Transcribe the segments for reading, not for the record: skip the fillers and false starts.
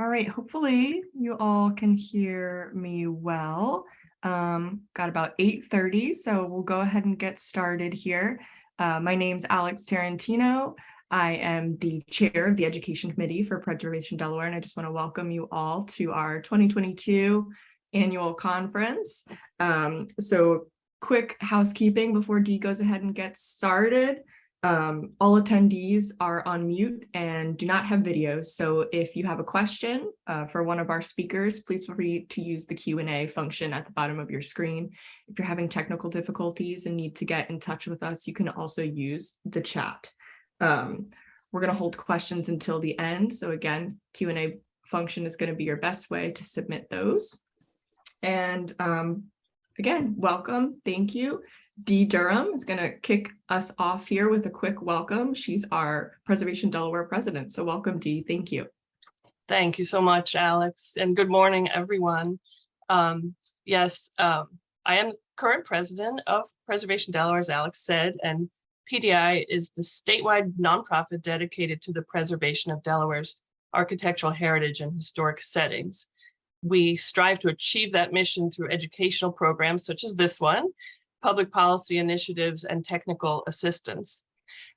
All right, hopefully you all can hear me well. Got about 8:30, so we'll go ahead and get started here. My name's Alex Tarantino. I am the chair of the Education Committee for Preservation Delaware, and I just want to welcome you all to our 2022 annual conference. So quick housekeeping before Dee goes ahead and gets started. All attendees are on mute and do not have videos. So if you have a question for one of our speakers, please feel free to use the Q&A function at the bottom of your screen. If you're having technical difficulties and need to get in touch with us, you can also use the chat. We're going to hold questions until the end. So again, Q&A function is going to be your best way to submit those. And again, welcome. Thank you. Dee Durham is going to kick us off here with a quick welcome. She's our Preservation Delaware president. So welcome, Dee. Thank you. Thank you so much, Alex. And good morning, everyone. I am current president of Preservation Delaware, as Alex said, and PDI is the statewide nonprofit dedicated to the preservation of Delaware's architectural heritage and historic settings. We strive to achieve that mission through educational programs such as this one, public policy initiatives, and technical assistance.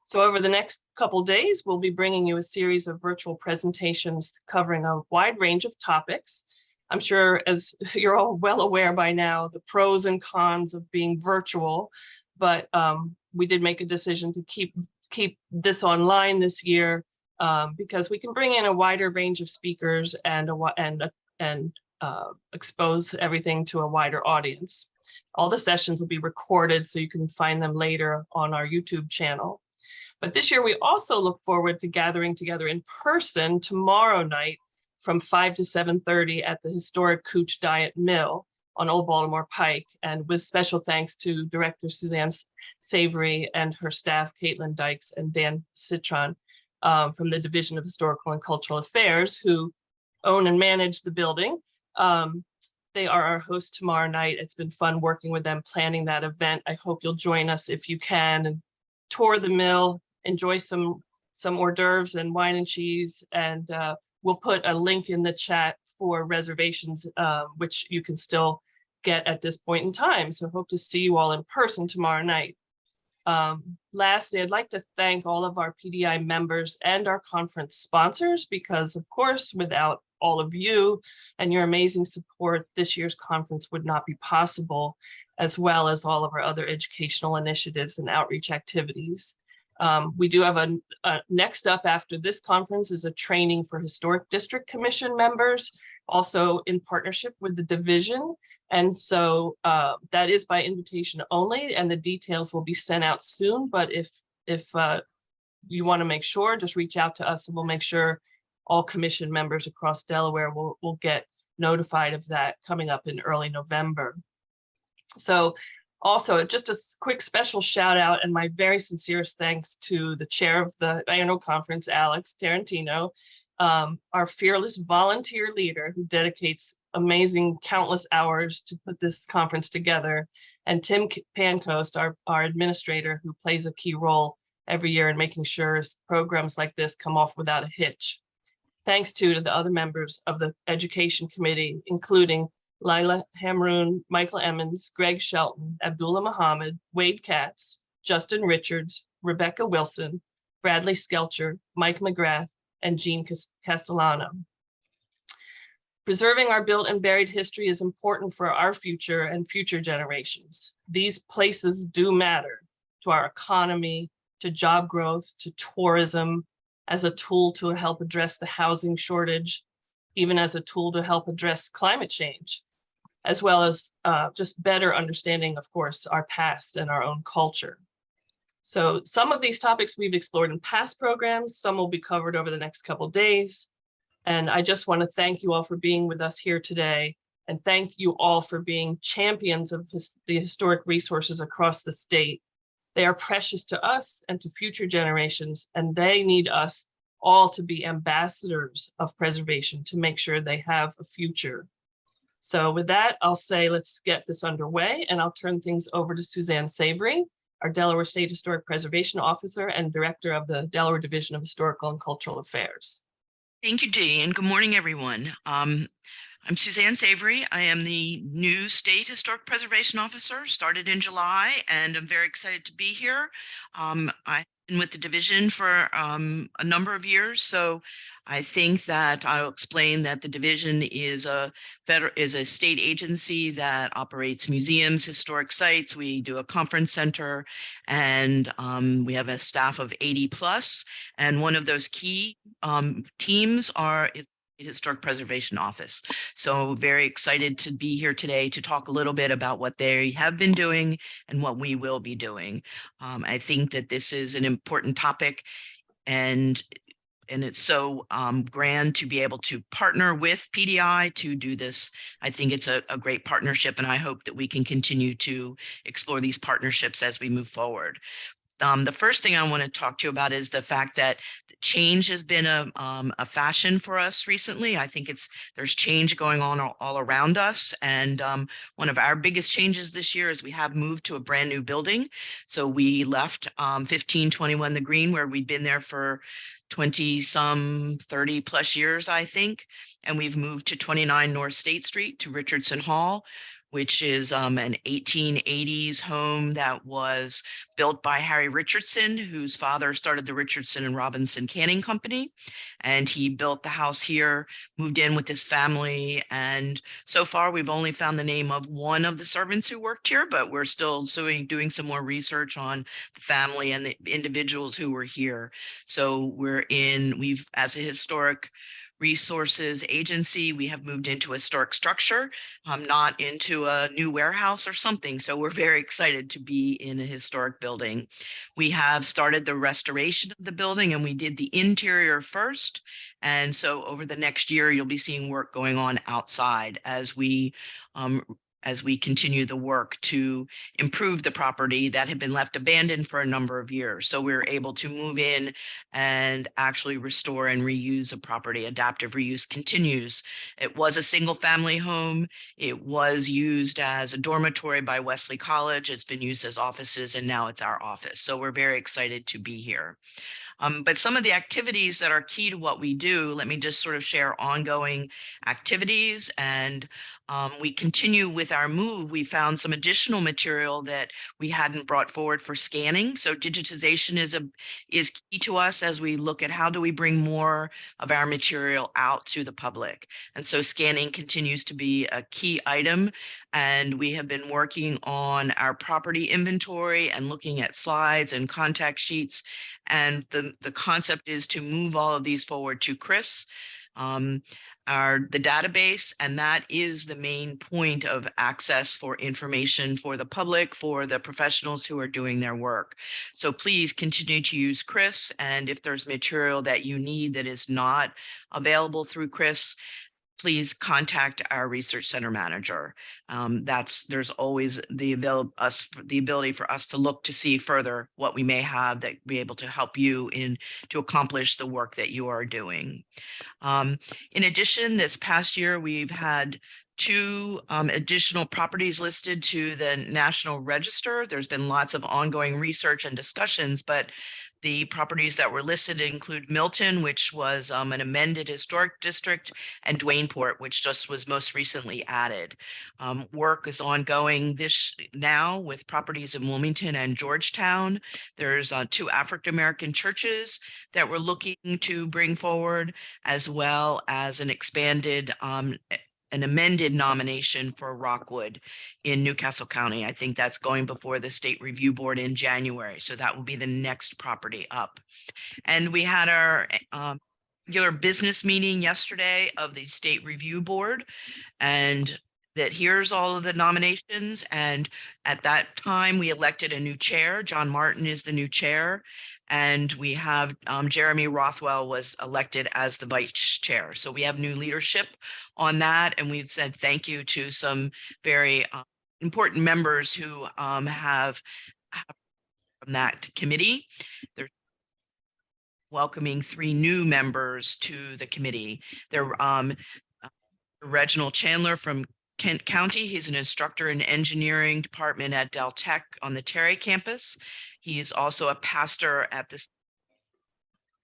So over the next couple days, we'll be bringing you a series of virtual presentations covering a wide range of topics. I'm sure, as you're all well aware by now, the pros and cons of being virtual, but we did make a decision to keep this online this year because we can bring in a wider range of speakers and expose everything to a wider audience. All the sessions will be recorded so you can find them later on our YouTube channel. But this year, we also look forward to gathering together in person tomorrow night from 5 to 7:30 at the historic Cooch Diet Mill on Old Baltimore Pike, and with special thanks to Director Suzanne Savery and her staff, Caitlin Dykes and Dan Citron from the Division of Historical and Cultural Affairs, who own and manage the building. They are our host tomorrow night. It's been fun working with them, planning that event. I hope you'll join us if you can and tour the mill, enjoy some hors d'oeuvres and wine and cheese. And we'll put a link in the chat for reservations, which you can still get at this point in time. So hope to see you all in person tomorrow night. Lastly, I'd like to thank all of our PDI members and our conference sponsors, because of course, without all of you and your amazing support, this year's conference would not be possible, as well as all of our other educational initiatives and outreach activities. We do have a next up after this conference is a training for Historic District Commission members, also in partnership with the division. And so that is by invitation only, and the details will be sent out soon. But if you want to make sure, just reach out to us and we'll make sure all commission members across Delaware will get notified of that coming up in early November. So also just a quick special shout out and my very sincerest thanks to the chair of the annual conference, Alex Tarantino, our fearless volunteer leader who dedicates amazing countless hours to put this conference together, and Tim Pancoast, our administrator, who plays a key role every year in making sure programs like this come off without a hitch. Thanks to the other members of the Education Committee, including Lila Hamroon, Michael Emmons, Greg Shelton, Abdullah Muhammad, Wade Katz, Justin Richards, Rebecca Wilson, Bradley Skelcher, Mike McGrath, and Jean Castellano. Preserving our built and buried history is important for our future and future generations. These places do matter to our economy, to job growth, to tourism, as a tool to help address the housing shortage, even as a tool to help address climate change, as well as just better understanding, of course, our past and our own culture. So some of these topics we've explored in past programs, some will be covered over the next couple of days. And I just want to thank you all for being with us here today, and thank you all for being champions of the historic resources across the state. They are precious to us and to future generations, and they need us all to be ambassadors of preservation to make sure they have a future. So with that, I'll say let's get this underway, and I'll turn things over to Suzanne Savery, our Delaware State Historic Preservation Officer and Director of the Delaware Division of Historical and Cultural Affairs. Thank you, Dee, and good morning, everyone. I'm Suzanne Savery. I am the new State Historic Preservation Officer, started in July, and I'm very excited to be here. I've been with the division for a number of years, so I think that I'll explain that the division is a state agency that operates museums, historic sites. We do a conference center, and we have a staff of 80 plus. And one of those key teams is Historic Preservation Office. So very excited to be here today to talk a little bit about what they have been doing and what we will be doing. I think that this is an important topic, and it's so grand to be able to partner with PDI to do this. I think it's a great partnership, and I hope that we can continue to explore these partnerships as we move forward. The first thing I want to talk to you about is the fact that change has been a fashion for us recently. I think there's change going on all around us. And one of our biggest changes this year is we have moved to a brand new building. So we left 1521 The Green, where we'd been there for 30 plus years, I think. And we've moved to 29 North State Street to Richardson Hall, which is an 1880s home that was built by Harry Richardson, whose father started the Richardson and Robinson Canning Company. And he built the house here, moved in with his family. And so far, we've only found the name of one of the servants who worked here, but we're still doing some more research on the family and the individuals who were here. So we've, as a historic resources agency, we have moved into a historic structure, not into a new warehouse or something. So we're very excited to be in a historic building. We have started the restoration of the building, and we did the interior first. And so over the next year, you'll be seeing work going on outside as we continue the work to improve the property that had been left abandoned for a number of years. So we're able to move in and actually restore and reuse a property. Adaptive reuse continues. It was a single family home. It was used as a dormitory by Wesley College. It's been used as offices, and now it's our office. So we're very excited to be here. But some of the activities that are key to what we do, let me just sort of share ongoing activities. And we continue with our move. We found some additional material that we hadn't brought forward for scanning. So digitization is key to us as we look at how do we bring more of our material out to the public. And so scanning continues to be a key item. And we have been working on our property inventory and looking at slides and contact sheets. And the concept is to move all of these forward to Chris, the database, and that is the main point of access for information for the public, for the professionals who are doing their work. So please continue to use Chris, and if there's material that you need that is not available through Chris, please contact our research center manager. There's always the ability for us to look to see further what we may have that be able to help you to accomplish the work that you are doing. In addition, this past year, we've had 2 additional properties listed to the National Register. There's been lots of ongoing research and discussions, but the properties that were listed include Milton, which was an amended historic district, and Duaneport, which just was most recently added. Work is ongoing now with properties in Wilmington and Georgetown. There's 2 African-American churches that we're looking to bring forward, as well as an amended nomination for Rockwood in Newcastle County. I think that's going before the State Review Board in January. So that will be the next property up. And we had our regular business meeting yesterday of the State Review Board, and that here's all of the nominations. And at that time, we elected a new chair. John Martin is the new chair. And we have Jeremy Rothwell was elected as the vice chair. So we have new leadership on that. And we've said thank you to some very important members who have from that committee. They're welcoming 3 new members to the committee. They're Reginald Chandler from Kent County. He's an instructor in engineering department at Del Tech on the Terry campus. He is also a pastor at the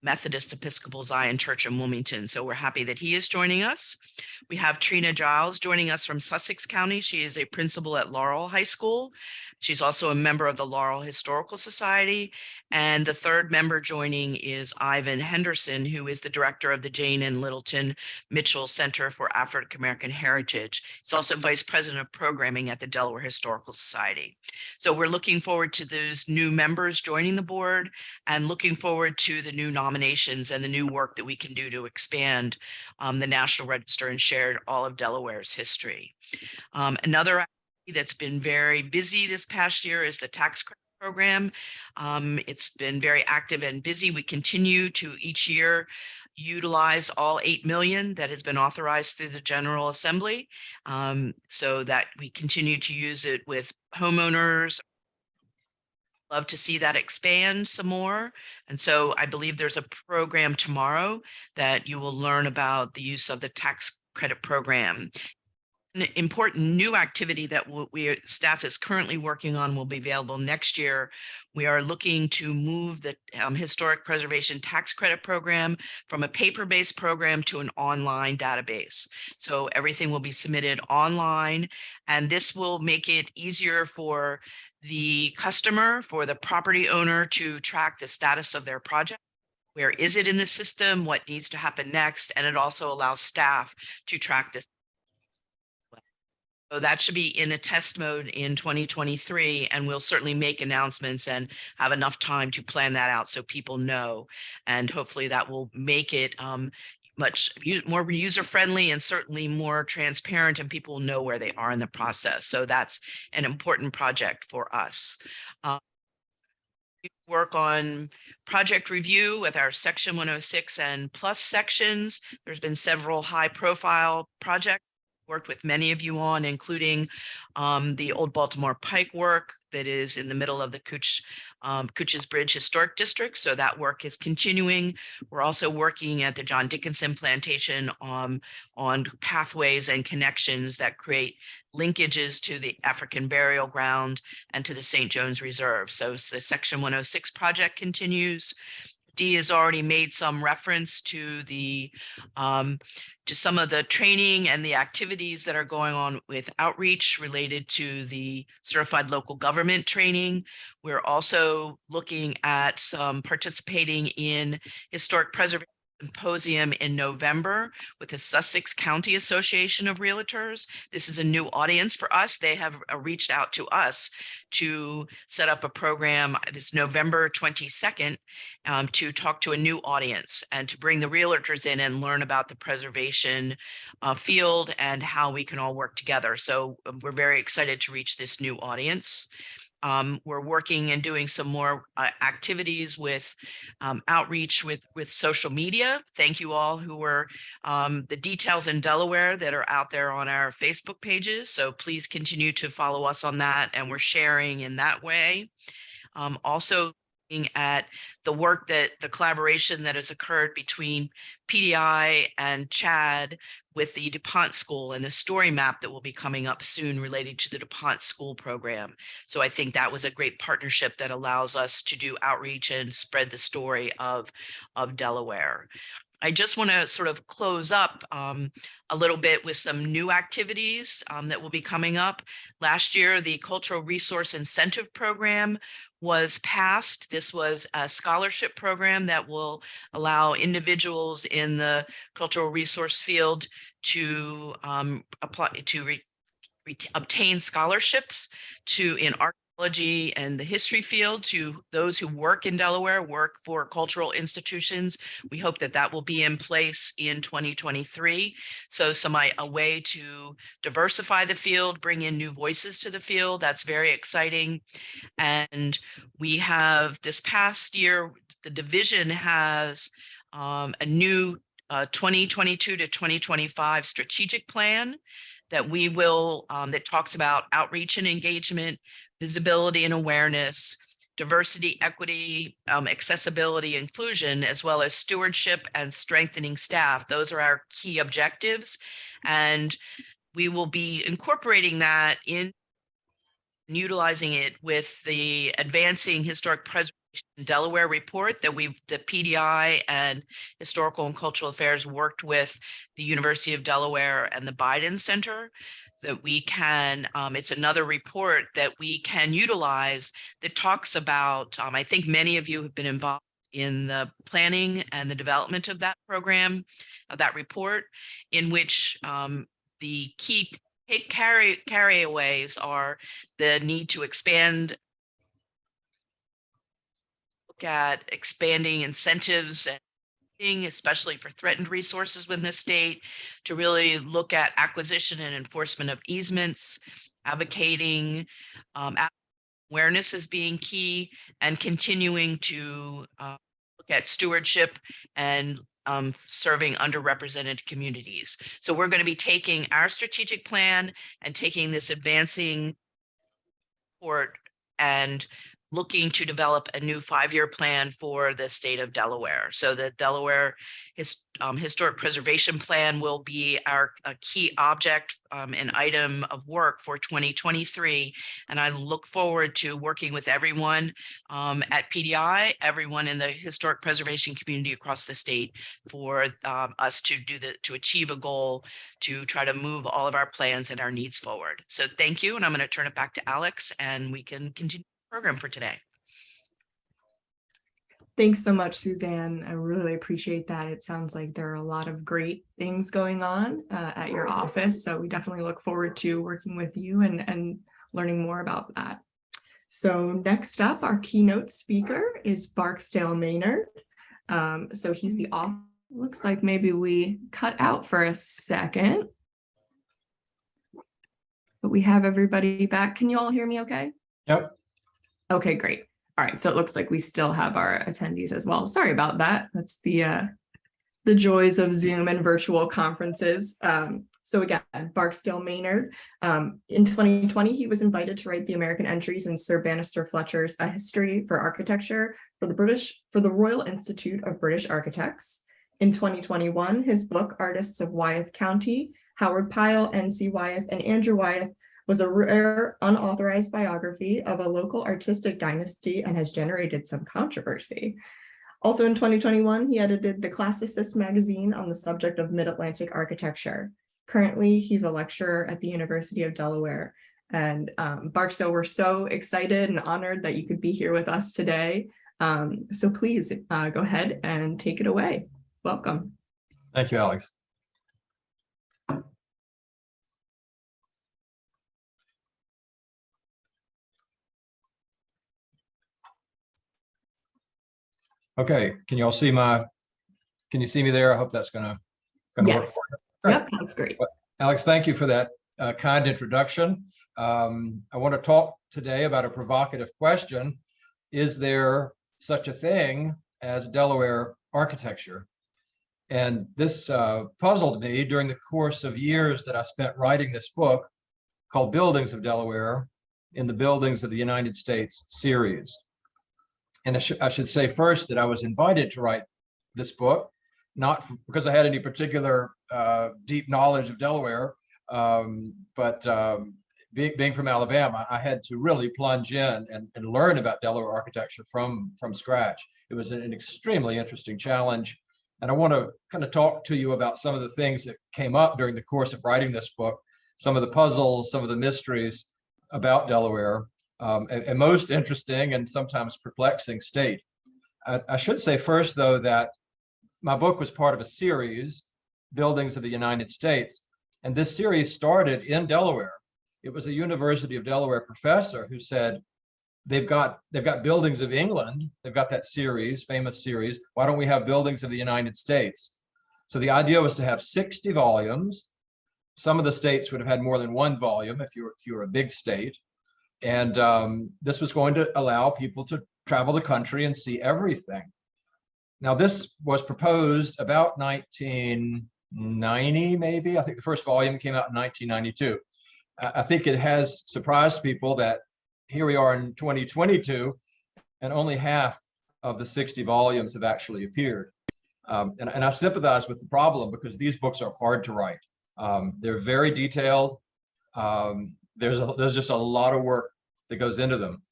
Methodist Episcopal Zion Church in Wilmington. So we're happy that he is joining us. We have Trina Giles joining us from Sussex County. She is a principal at Laurel High School. She's also a member of the Laurel Historical Society. And the third member joining is Ivan Henderson, who is the director of the Jane and Littleton Mitchell Center for African American Heritage. He's also vice president of programming at the Delaware Historical Society. So we're looking forward to those new members joining the board and looking forward to the new nominations and the new work that we can do to expand the National Register and share all of Delaware's history. Another activity that's been very busy this past year is the tax credit program. It's been very active and busy. We continue to each year utilize all 8 million that has been authorized through the General Assembly, so that we continue to use it with homeowners. Love to see that expand some more. And so I believe there's a program tomorrow that you will learn about the use of the tax credit program. An important new activity that staff is currently working on will be available next year. We are looking to move the Historic Preservation Tax Credit Program from a paper-based program to an online database. So everything will be submitted online, and this will make it easier for the customer, for the property owner to track the status of their project. Where is it in the system? What needs to happen next? And it also allows staff to track this. So that should be in a test mode in 2023, and we'll certainly make announcements and have enough time to plan that out so people know. And hopefully that will make it much more user-friendly and certainly more transparent, and people will know where they are in the process. So that's an important project for us. We work on project review with our Section 106 and plus sections. There's been several high-profile projects worked with many of you on, including the Old Baltimore Pike work that is in the middle of the Cooch's Bridge Historic District. So that work is continuing. We're also working at the John Dickinson Plantation on pathways and connections that create linkages to the African burial ground and to the St. John's Reserve. So the Section 106 project continues. Dee has already made some reference to the to some of the training and the activities that are going on with outreach related to the certified local government training. We're also looking at some participating in historic preservation symposium in November with the Sussex County Association of Realtors. This is a new audience for us. They have reached out to us to set up a program. It's November 22nd to talk to a new audience and to bring the realtors in and learn about the preservation field and how we can all work together. So we're very excited to reach this new audience. We're working and doing some more activities with outreach with social media. Thank you all who were the details in Delaware that are out there on our Facebook pages. So please continue to follow us on that, and we're sharing in that way. Also looking at the work that the collaboration that has occurred between PDI and CHAD with the DuPont School and the story map that will be coming up soon related to the DuPont School program. So I think that was a great partnership that allows us to do outreach and spread the story of Delaware. I just want to sort of close up a little bit with some new activities that will be coming up. Last year, the Cultural Resource Incentive Program was passed. This was a scholarship program that will allow individuals in the cultural resource field to apply to obtain scholarships in archaeology and the history field to those who work in Delaware, work for cultural institutions. We hope that that will be in place in 2023. So a way to diversify the field, bring in new voices to the field. That's very exciting. And we have this past year, the division has a new 2022 to 2025 strategic plan that we will, that talks about outreach and engagement, visibility and awareness, diversity, equity, accessibility, inclusion, as well as stewardship and strengthening staff. Those are our key objectives. And we will be incorporating that in utilizing it with the advancing historic preservation Delaware report that the PDI and Historical and Cultural Affairs worked with the University of Delaware and the Biden Center, that we can, it's another report that we can utilize that talks about, I think many of you have been involved in the planning and the development of that program, of that report, in which the key carryaways are the need to expand, look at expanding incentives, especially for threatened resources within the state, to really look at acquisition and enforcement of easements, advocating awareness as being key, and continuing to look at stewardship and serving underrepresented communities. So we're going to be taking our strategic plan and taking this advancing report and looking to develop a new 5-year plan for the state of Delaware. So the Delaware Historic Preservation Plan will be a key object and item of work for 2023. And I look forward to working with everyone at PDI, everyone in the historic preservation community across the state, for us to achieve a goal to try to move all of our plans and our needs forward. So thank you. And I'm going to turn it back to Alex, and we can continue program for today. Thanks so much, Suzanne. I really appreciate that. It sounds like there are a lot of great things going on at your office. So we definitely look forward to working with you and learning more about that. So next up, our keynote speaker is Barksdale Maynard. So he's the author. Looks like maybe we cut out for a second, but we have everybody back. Can you all hear me okay? Yep. Okay, great. All right, so it looks like we still have our attendees as well. Sorry about that. That's the joys of Zoom and virtual conferences. So again, Barksdale Maynard. In 2020, he was invited to write the American entries in Sir Bannister Fletcher's A History for Architecture for the Royal Institute of British Architects. In 2021, his book, Artists of Wyeth County, Howard Pyle, N.C. Wyeth, and Andrew Wyeth, was a rare, unauthorized biography of a local artistic dynasty and has generated some controversy. Also in 2021, he edited the Classicist magazine on the subject of Mid-Atlantic architecture. Currently, he's a lecturer at the University of Delaware. And Barksdale, we're so excited and honored that you could be here with us today. So please go ahead and take it away. Welcome. Thank you, Alex. Okay, can you all see can you see me there? I hope that's gonna work. Yes. Yep, that's great. Alex, thank you for that kind introduction. I want to talk today about a provocative question. Is there such a thing as Delaware architecture? And this puzzled me during the course of years that I spent writing this book called Buildings of Delaware in the Buildings of the United States series. And I should say first that I was invited to write this book, not because I had any particular deep knowledge of Delaware, but being from Alabama, I had to really plunge in and learn about Delaware architecture from scratch. It was an extremely interesting challenge. And I want to kind of talk to you about some of the things that came up during the course of writing this book, some of the puzzles, some of the mysteries about Delaware. A most interesting and sometimes perplexing state. I should say first, though, that my book was part of a series, Buildings of the United States, and this series started in Delaware. It was a University of Delaware professor who said, they've got Buildings of England, they've got that series, famous series, why don't we have Buildings of the United States? So the idea was to have 60 volumes. Some of the states would have had more than one volume if you were a big state. And this was going to allow people to travel the country and see everything. Now, this was proposed about 1990, maybe. I think the first volume came out in 1992. I think it has surprised people that here we are in 2022, and only half of the 60 volumes have actually appeared. And I sympathize with the problem because these books are hard to write. They're very detailed. There's just a lot of work that goes into them.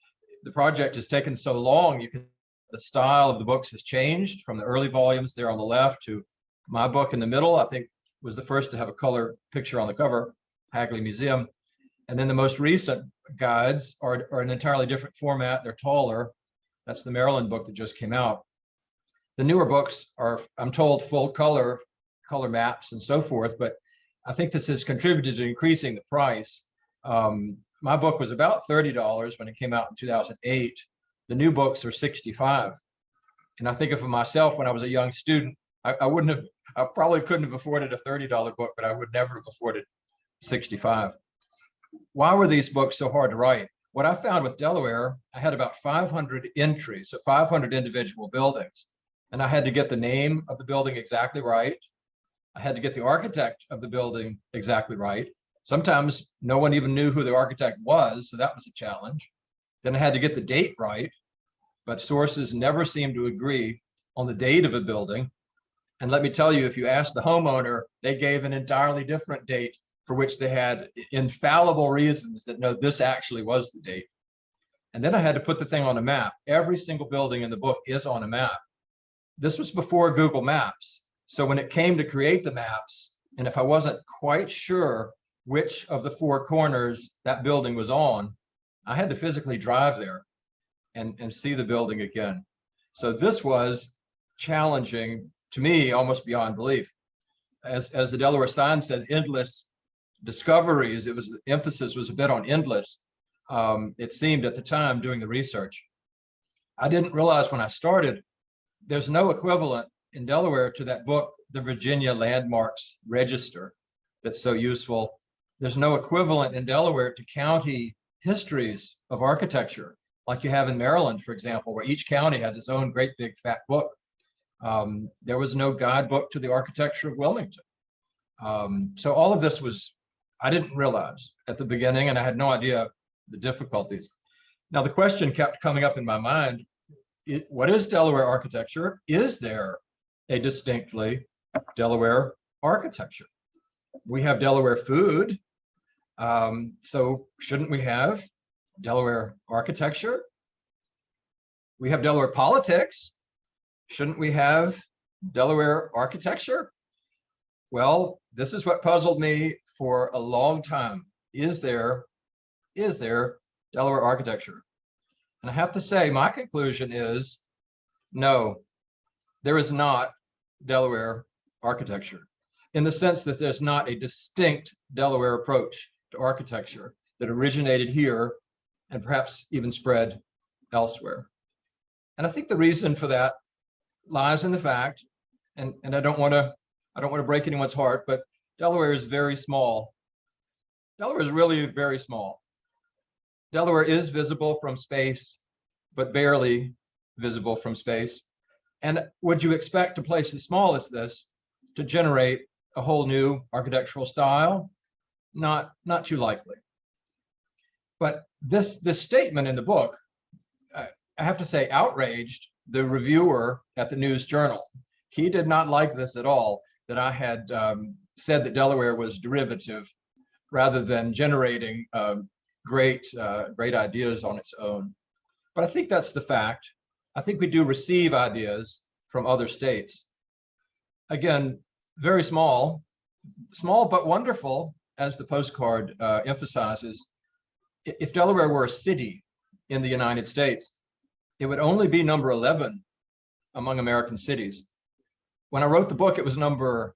The project has taken so long, you can the style of the books has changed from the early volumes there on the left to my book in the middle. I think was the first to have a color picture on the cover, Hagley Museum. And then the most recent guides are an entirely different format. They're taller. That's the Maryland book that just came out. The newer books are, I'm told, full color maps and so forth, but I think this has contributed to increasing the price. My book was about $30 when it came out in 2008. The new books are $65. And I think of myself when I was a young student, I probably couldn't have afforded a $30 book, but I would never have afforded $65. Why were these books so hard to write? What I found with Delaware, I had about 500 entries, so 500 individual buildings. And I had to get the name of the building exactly right. I had to get the architect of the building exactly right. Sometimes no one even knew who the architect was, so that was a challenge. Then I had to get the date right, but sources never seemed to agree on the date of a building. And let me tell you, if you ask the homeowner, they gave an entirely different date for which they had infallible reasons that no, this actually was the date. And then I had to put the thing on a map. Every single building in the book is on a map. This was before Google Maps. So when it came to create the maps, and if I wasn't quite sure which of the four corners that building was on, I had to physically drive there and see the building again. So this was challenging to me, almost beyond belief. As the Delaware sign says, endless discoveries. The emphasis was a bit on endless. It seemed at the time doing the research. I didn't realize when I started, there's no equivalent in Delaware to that book, the Virginia Landmarks Register, that's so useful. There's no equivalent in Delaware to county histories of architecture, like you have in Maryland, for example, where each county has its own great big fat book. There was no guidebook to the architecture of Wilmington. So all of this was, I didn't realize at the beginning, and I had no idea the difficulties. Now, the question kept coming up in my mind, what is Delaware architecture? Is there a distinctly Delaware architecture? We have Delaware food, so shouldn't we have Delaware architecture? We have Delaware politics. Shouldn't we have Delaware architecture? Well, this is what puzzled me for a long time. Is there Delaware architecture? And I have to say, my conclusion is no, there is not Delaware architecture, in the sense that there's not a distinct Delaware approach to architecture that originated here and perhaps even spread elsewhere. And I think the reason for that lies in the fact, and I don't want to break anyone's heart, but Delaware is very small. Delaware is really very small. Delaware is visible from space, but barely visible from space. And would you expect a place as small as this to generate a whole new architectural style? Not too likely. But this statement in the book, I have to say, outraged the reviewer at the News Journal. He did not like this at all, that I had said that Delaware was derivative rather than generating great ideas on its own. But I think that's the fact. I think we do receive ideas from other states. Again, very small but wonderful, as the postcard emphasizes. If Delaware were a city in the United States, it would only be number 11 among American cities. When I wrote the book, it was number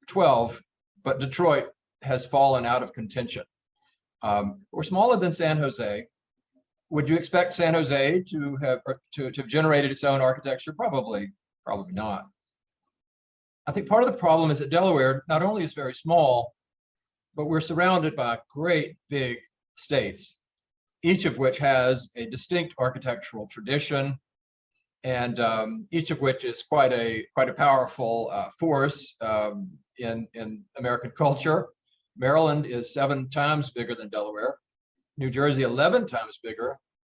12, but Detroit has fallen out of contention. We're smaller than San Jose. Would you expect San Jose to have generated its own architecture? Probably not. I think part of the problem is that Delaware not only is very small, but we're surrounded by great big states, each of which has a distinct architectural tradition, and each of which is quite a powerful force in American culture. Maryland is 7 times bigger than Delaware, New Jersey 11 times bigger,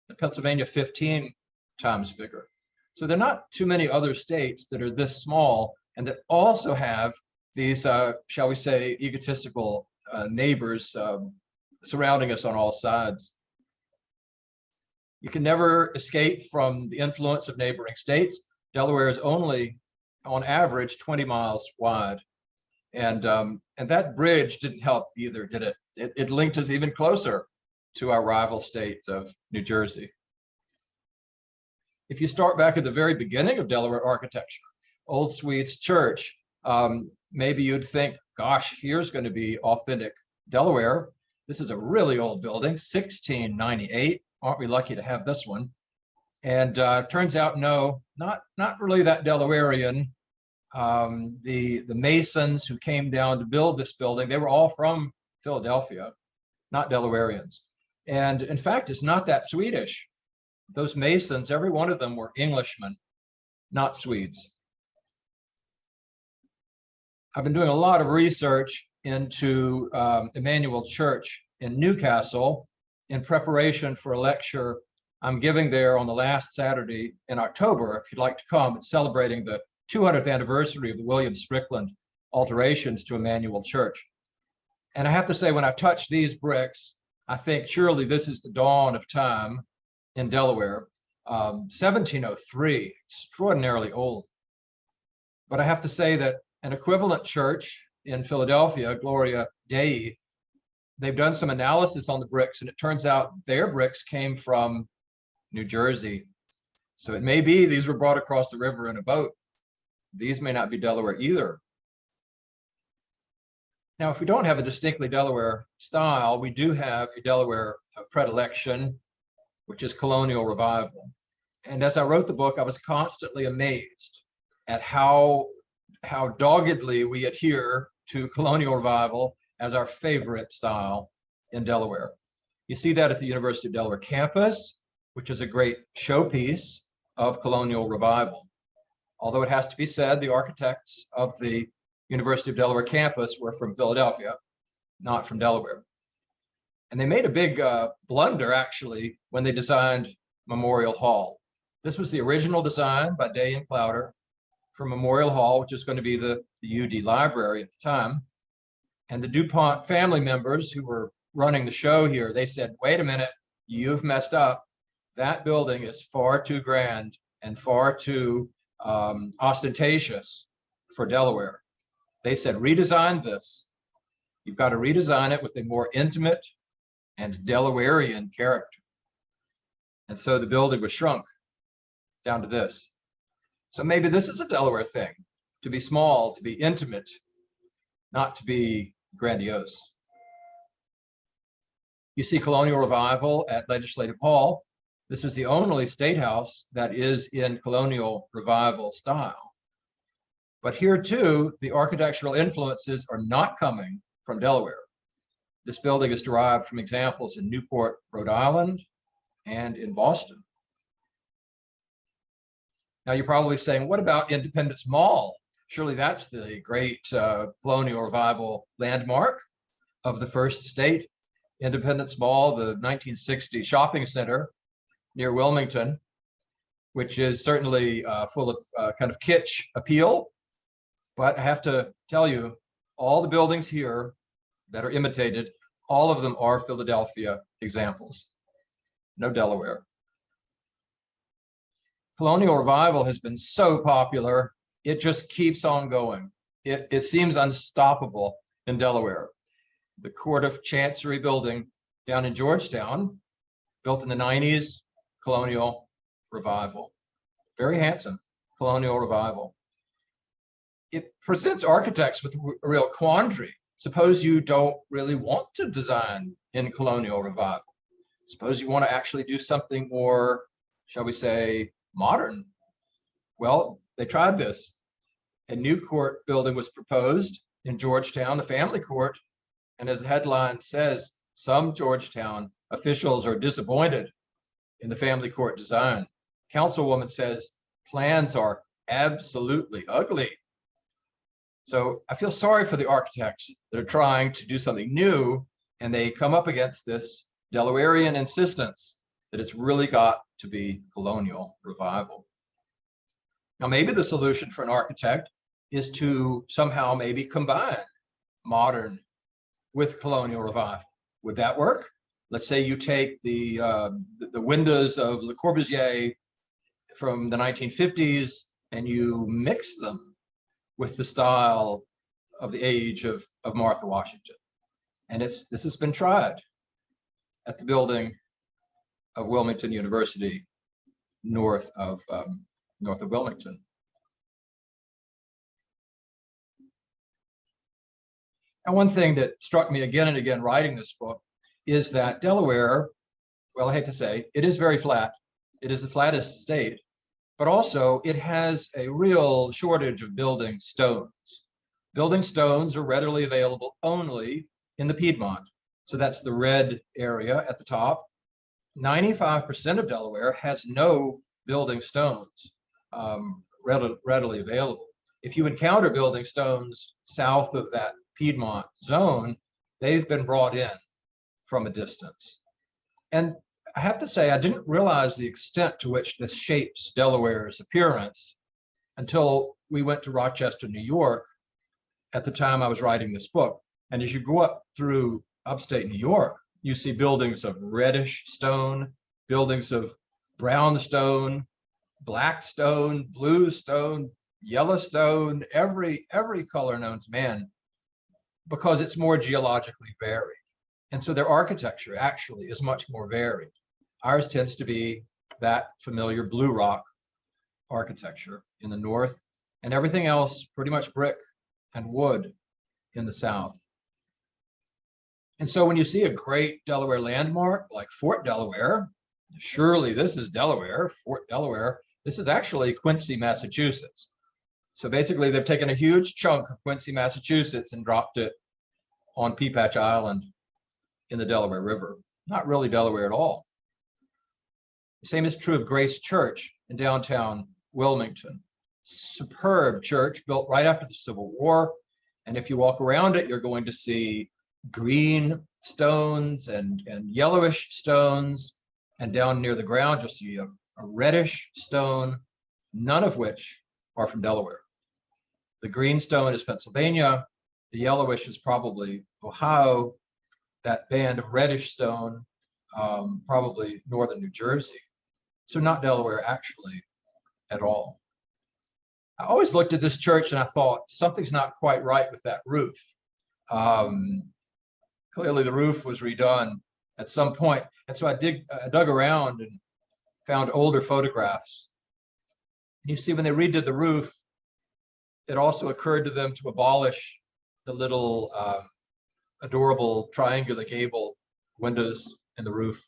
and Pennsylvania 15 times bigger. So there are not too many other states that are this small and that also have these, shall we say, egotistical neighbors surrounding us on all sides. You can never escape from the influence of neighboring states. Delaware is only, on average, 20 miles wide. And that bridge didn't help either, did it? It linked us even closer to our rival state of New Jersey. If you start back at the very beginning of Delaware architecture, Old Swedes Church, maybe you'd think, gosh, here's going to be authentic Delaware. This is a really old building, 1698. Aren't we lucky to have this one? And turns out, no, not really that Delawarean. The Masons who came down to build this building, they were all from Philadelphia, not Delawareans. And in fact, it's not that Swedish. Those Masons, every one of them were Englishmen, not Swedes. I've been doing a lot of research into Emmanuel Church in Newcastle in preparation for a lecture I'm giving there on the last Saturday in October. If you'd like to come, it's celebrating the 200th anniversary of the William Strickland alterations to Emmanuel Church. And I have to say, when I touch these bricks, I think surely this is the dawn of time in Delaware. 1703, extraordinarily old. But I have to say that an equivalent church in Philadelphia, Gloria Dei, they've done some analysis on the bricks, and it turns out their bricks came from New Jersey. So it may be these were brought across the river in a boat. These may not be Delaware either. Now, if we don't have a distinctly Delaware style, we do have a Delaware predilection, which is colonial revival. And as I wrote the book, I was constantly amazed at how doggedly we adhere to colonial revival as our favorite style in Delaware. You see that at the University of Delaware campus, which is a great showpiece of colonial revival. Although it has to be said, the architects of the University of Delaware campus were from Philadelphia, not from Delaware. And they made a big blunder, actually, when they designed Memorial Hall. This was the original design by Day and Clowder for Memorial Hall, which is going to be the UD library at the time. And the DuPont family members who were running the show here, they said, wait a minute, you've messed up. That building is far too grand and far too ostentatious for Delaware. They said, redesign this. You've got to redesign it with a more intimate and Delawarean character. And so the building was shrunk down to this. So maybe this is a Delaware thing, to be small, to be intimate, not to be grandiose. You see colonial revival at Legislative Hall. This is the only state house that is in colonial revival style. But here too, the architectural influences are not coming from Delaware. This building is derived from examples in Newport, Rhode Island, and in Boston. Now you're probably saying, what about Independence Mall? Surely that's the great colonial revival landmark of the first state. Independence Mall, the 1960 shopping center near Wilmington, which is certainly full of kind of kitsch appeal. But I have to tell you, all the buildings here that are imitated, all of them are Philadelphia examples, no Delaware. Colonial revival has been so popular, it just keeps on going. It seems unstoppable in Delaware. The Court of Chancery building down in Georgetown, built in the 90s, colonial revival. Very handsome, colonial revival. It presents architects with a real quandary. Suppose you don't really want to design in colonial revival. Suppose you want to actually do something more, shall we say, modern. Well, they tried this. A new court building was proposed in Georgetown, the family court. And as the headline says, some Georgetown officials are disappointed in the family court design. Councilwoman says, plans are absolutely ugly. So I feel sorry for the architects that are trying to do something new, and they come up against this Delawarean insistence that it's really got to be colonial revival. Now, maybe the solution for an architect is to somehow maybe combine modern with colonial revival. Would that work? Let's say you take the windows of Le Corbusier from the 1950s and you mix them with the style of the age of Martha Washington. And this has been tried at the building of Wilmington University, north of Wilmington. And one thing that struck me again and again writing this book is that Delaware, well, I hate to say, it is very flat. It is the flattest state, but also it has a real shortage of building stones. Building stones are readily available only in the Piedmont. So that's the red area at the top. 95% of Delaware has no building stones readily available. If you encounter building stones south of that Piedmont zone, they've been brought in from a distance. And I have to say, I didn't realize the extent to which this shapes Delaware's appearance until we went to Rochester, New York, at the time I was writing this book. And as you go up through upstate New York, you see buildings of reddish stone, buildings of brown stone, black stone, blue stone, yellow stone, every color known to man, because it's more geologically varied. And so their architecture actually is much more varied. Ours tends to be that familiar blue rock architecture in the north, and everything else pretty much brick and wood in the south. And so when you see a great Delaware landmark like Fort Delaware, surely this is Delaware, Fort Delaware, this is actually Quincy, Massachusetts. So basically they've taken a huge chunk of Quincy, Massachusetts and dropped it on Peapatch Island in the Delaware River. Not really Delaware at all. The same is true of Grace Church in downtown Wilmington. Superb church built right after the Civil War. And if you walk around it, you're going to see green stones and yellowish stones. And down near the ground, you'll see a reddish stone, none of which are from Delaware. The green stone is Pennsylvania. The yellowish is probably Ohio. That band of reddish stone, probably northern New Jersey. So not Delaware actually at all. I always looked at this church and I thought something's not quite right with that roof. Clearly the roof was redone at some point. And so I dug around and found older photographs. You see, when they redid the roof, it also occurred to them to abolish the little adorable triangular gable windows in the roof.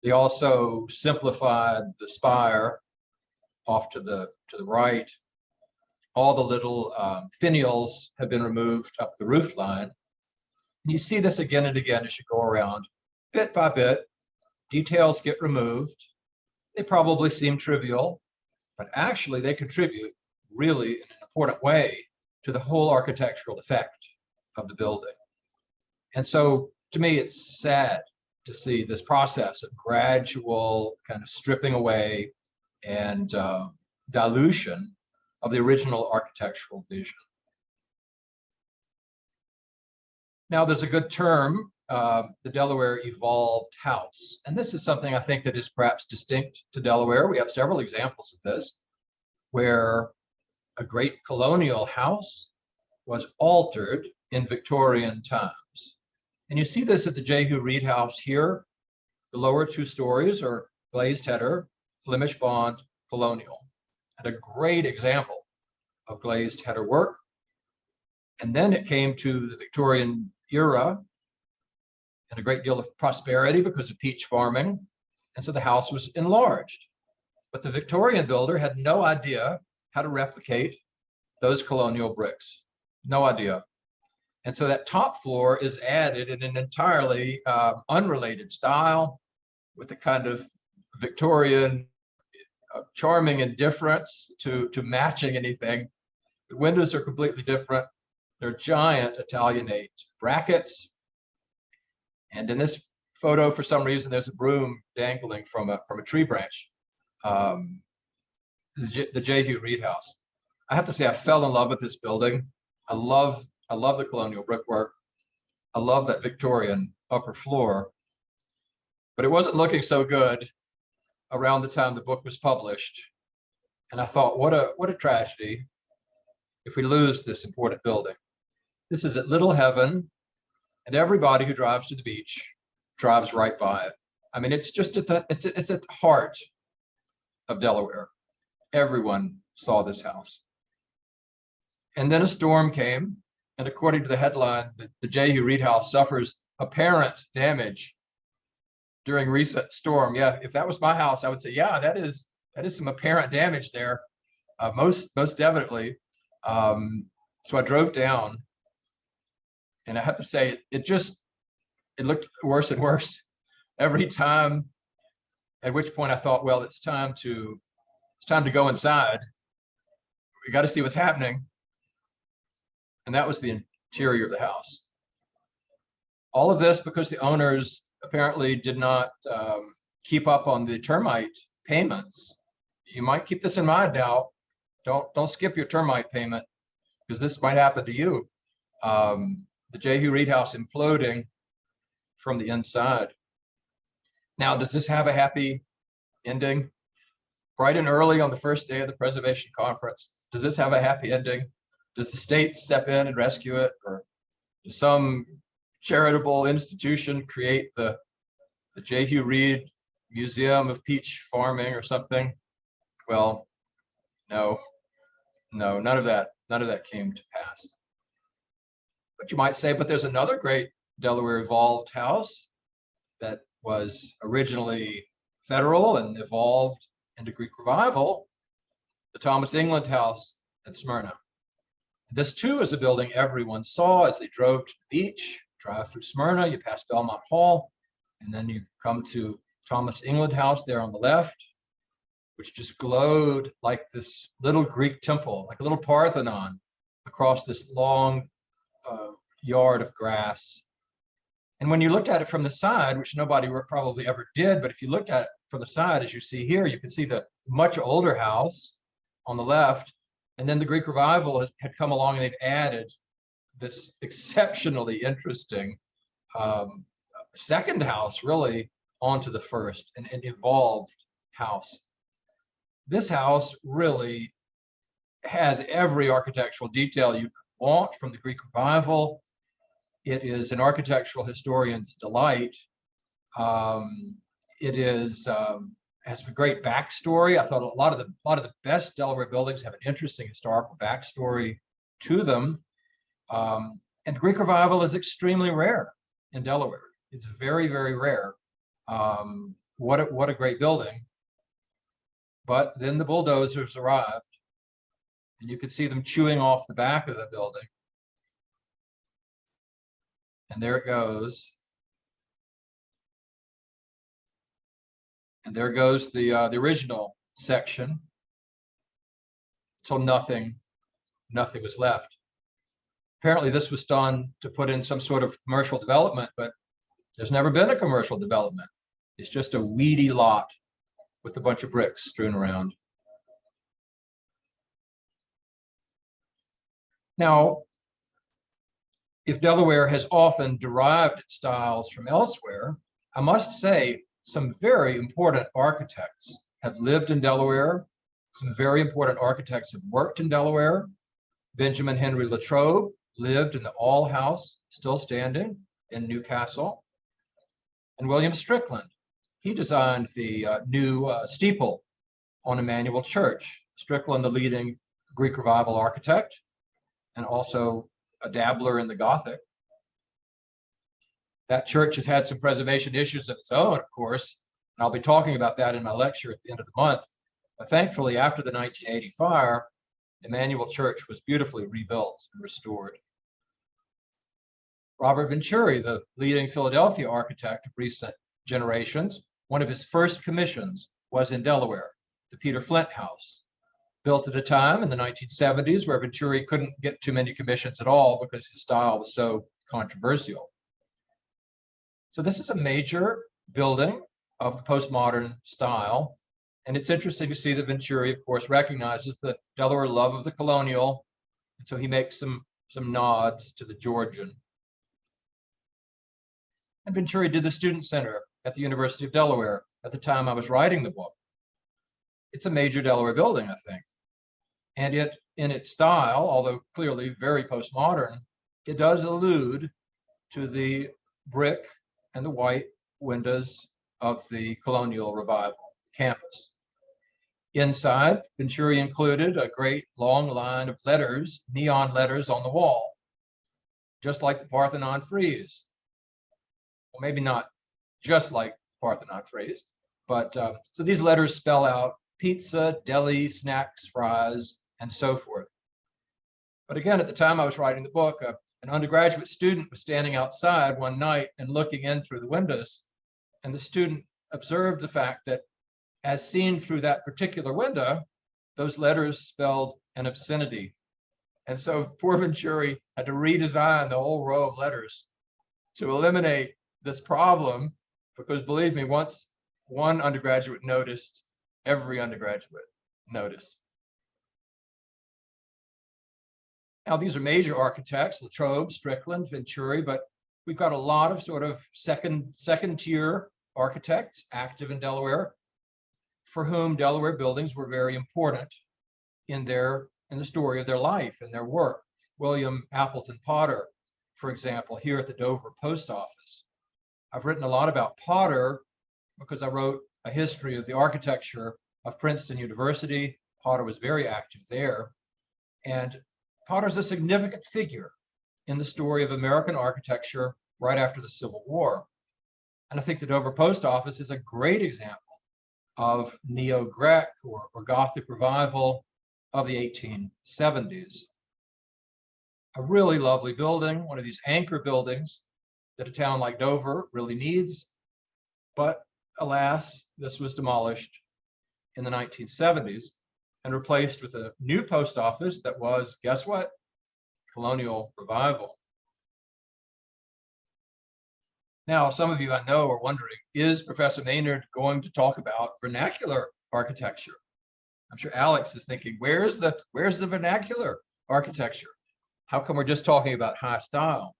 They also simplified the spire off to the right. All the little finials have been removed up the roof line. And you see this again and again as you go around. Bit by bit, details get removed. They probably seem trivial, but actually they contribute really in an important way to the whole architectural effect of the building. And so to me, it's sad to see this process of gradual kind of stripping away and dilution of the original architectural vision. Now, there's a good term, the Delaware evolved house. And this is something I think that is perhaps distinct to Delaware. We have several examples of this, where a great colonial house was altered in Victorian times. And you see this at the Jehu Reed House here. The lower two stories are glazed header, Flemish bond, colonial, and a great example of glazed header work. And then it came to the Victorian era and a great deal of prosperity because of peach farming. And so the house was enlarged. But the Victorian builder had no idea how to replicate those colonial bricks. No idea. And so that top floor is added in an entirely unrelated style with a kind of Victorian charming indifference to matching anything. The windows are completely different. They're giant Italianate brackets. And in this photo, for some reason, there's a broom dangling from a tree branch. The Jehu Reed House. I have to say, I fell in love with this building. I love the colonial brickwork. I love that Victorian upper floor. But it wasn't looking so good around the time the book was published. And I thought, what a tragedy if we lose this important building. This is at Little Heaven, and everybody who drives to the beach drives right by it. I mean, it's just at the heart of Delaware. Everyone saw this house. And then a storm came, and according to the headline, the Jehu Reed House suffers apparent damage during recent storm. Yeah, if that was my house, I would say, yeah, that is some apparent damage there, most definitely. So I drove down, and I have to say, it looked worse and worse every time. At which point I thought, well, it's time to go inside. We got to see what's happening. And that was the interior of the house. All of this because the owners apparently did not keep up on the termite payments. You might keep this in mind now. Don't skip your termite payment, because this might happen to you. The Jehu Reed House imploding from the inside. Now, does this have a happy ending? Bright and early on the first day of the preservation conference, does this have a happy ending? Does the state step in and rescue it, or does some charitable institution create the Jehu Reed Museum of Peach Farming or something? Well, no, none of that came to pass. But you might say, but there's another great Delaware evolved house that was originally federal and evolved into Greek revival, the Thomas England House at Smyrna. This too is a building everyone saw as they drove to the beach. Drive through Smyrna, you pass Belmont Hall, and then you come to Thomas England House there on the left, which just glowed like this little Greek temple, like a little Parthenon across this long yard of grass. And when you looked at it from the side, which nobody probably ever did, but if you looked at it from the side, as you see here, you can see the much older house on the left. And then the Greek revival had come along, and they've added this exceptionally interesting second house really onto the first, an evolved house. This house really has every architectural detail you could want from the Greek revival. It is an architectural historian's delight. It is has a great backstory. I thought a lot of the best Delaware buildings have an interesting historical backstory to them. And Greek revival is extremely rare in Delaware. It's very, very rare. What a great building. But then the bulldozers arrived, and you could see them chewing off the back of the building. And there it goes. And there goes the original section, until nothing was left. Apparently this was done to put in some sort of commercial development, but there's never been a commercial development. It's just a weedy lot with a bunch of bricks strewn around. Now, if Delaware has often derived its styles from elsewhere, I must say some very important architects have lived in Delaware. Some very important architects have worked in Delaware. Benjamin Henry Latrobe lived in the All House, still standing, in Newcastle. And William Strickland, he designed the new steeple on Emmanuel Church. Strickland, the leading Greek revival architect, and also a dabbler in the Gothic. That church has had some preservation issues of its own, of course, and I'll be talking about that in my lecture at the end of the month. But thankfully, after the 1980 fire, Emmanuel Church was beautifully rebuilt and restored. Robert Venturi, the leading Philadelphia architect of recent generations, one of his first commissions was in Delaware, the Peter Flint House, built at a time in the 1970s where Venturi couldn't get too many commissions at all because his style was so controversial. So this is a major building of the postmodern style. And it's interesting to see that Venturi, of course, recognizes the Delaware love of the colonial. And so he makes some nods to the Georgian. And Venturi did the Student Center at the University of Delaware at the time I was writing the book. It's a major Delaware building, I think. And it, in its style, although clearly very postmodern, it does allude to the brick and the white windows of the colonial revival campus. Inside, Venturi included a great long line of letters, neon letters on the wall, just like the Parthenon frieze. Well, maybe not just like Parthenon frieze, but so these letters spell out pizza, deli, snacks, fries, and so forth. But again, at the time I was writing the book, an undergraduate student was standing outside one night and looking in through the windows, and the student observed the fact that as seen through that particular window, those letters spelled an obscenity. And so poor Venturi had to redesign the whole row of letters to eliminate this problem, because believe me, once one undergraduate noticed, every undergraduate noticed. Now, these are major architects, Latrobe, Strickland, Venturi, but we've got a lot of sort of second tier architects active in Delaware, for whom Delaware buildings were very important in the story of their life and their work. William Appleton Potter, for example, here at the Dover Post Office. I've written a lot about Potter because I wrote a history of the architecture of Princeton University. Potter was very active there. And Potter's a significant figure in the story of American architecture right after the Civil War. And I think the Dover Post Office is a great example of neo-Grec or Gothic revival of the 1870s. A really lovely building, one of these anchor buildings that a town like Dover really needs. But alas, this was demolished in the 1970s and replaced with a new post office that was, guess what? Colonial revival. Now, some of you I know are wondering, is Professor Maynard going to talk about vernacular architecture? I'm sure Alex is thinking, where's the vernacular architecture? How come we're just talking about high style?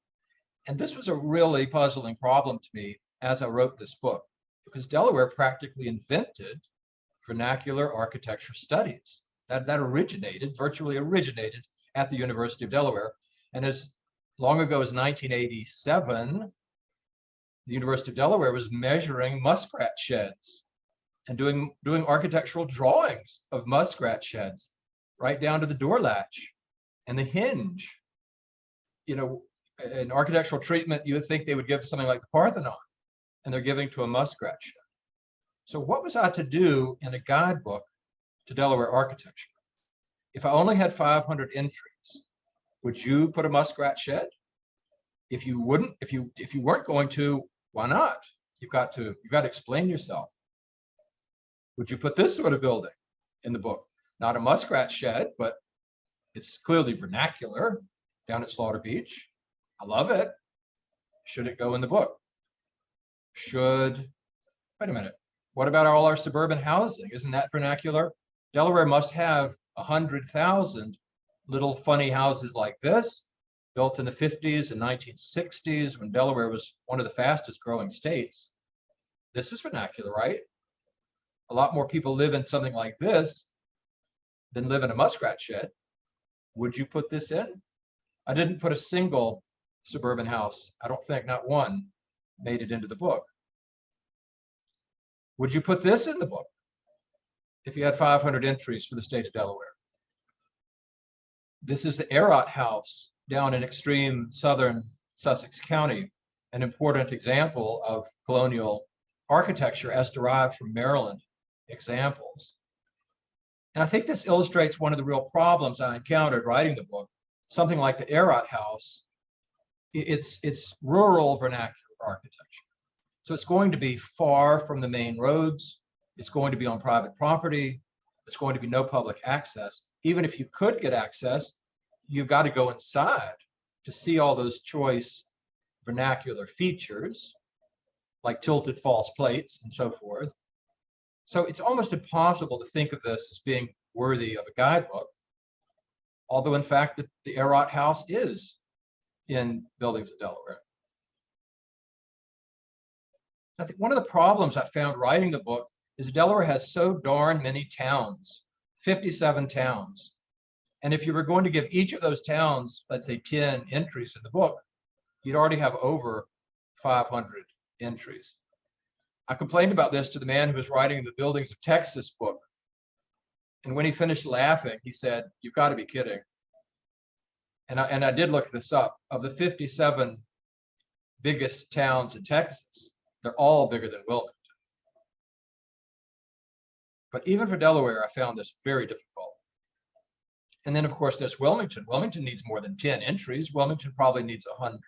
And this was a really puzzling problem to me as I wrote this book, because Delaware practically invented vernacular architecture studies. That virtually originated at the University of Delaware. And as long ago as 1987, the University of Delaware was measuring muskrat sheds and doing architectural drawings of muskrat sheds, right down to the door latch and the hinge. You know, an architectural treatment you would think they would give to something like the Parthenon, and they're giving to a muskrat shed. So what was I to do in a guidebook to Delaware architecture? If I only had 500 entries, would you put a muskrat shed? If you weren't going to, why not? You've got to explain yourself. Would you put this sort of building in the book? Not a muskrat shed, but it's clearly vernacular down at Slaughter Beach. I love it. Should it go in the book? Wait a minute. What about all our suburban housing? Isn't that vernacular? Delaware must have 100,000 little funny houses like this, built in the 50s and 1960s when Delaware was one of the fastest growing states. This is vernacular, right? A lot more people live in something like this than live in a muskrat shed. Would you put this in? I didn't put a single suburban house. I don't think, not one, made it into the book. Would you put this in the book if you had 500 entries for the state of Delaware? This is the Erott House down in extreme southern Sussex County, an important example of colonial architecture as derived from Maryland examples. And I think this illustrates one of the real problems I encountered writing the book. Something like the Erott House, it's rural vernacular architecture. So it's going to be far from the main roads. It's going to be on private property. There's going to be no public access. Even if you could get access, you've got to go inside to see all those choice vernacular features, like tilted false plates and so forth. So it's almost impossible to think of this as being worthy of a guidebook, although in fact the Erott House is in Buildings of Delaware. I think one of the problems I found writing the book is Delaware has so darn many towns, 57 towns. And if you were going to give each of those towns, let's say 10 entries in the book, you'd already have over 500 entries. I complained about this to the man who was writing the Buildings of Texas book. And when he finished laughing, he said, "You've got to be kidding." And I did look this up. Of the 57 biggest towns in Texas, they're all bigger than Wilmington. But even for Delaware, I found this very difficult. And then, of course, there's Wilmington. Wilmington needs more than 10 entries. Wilmington probably needs 100.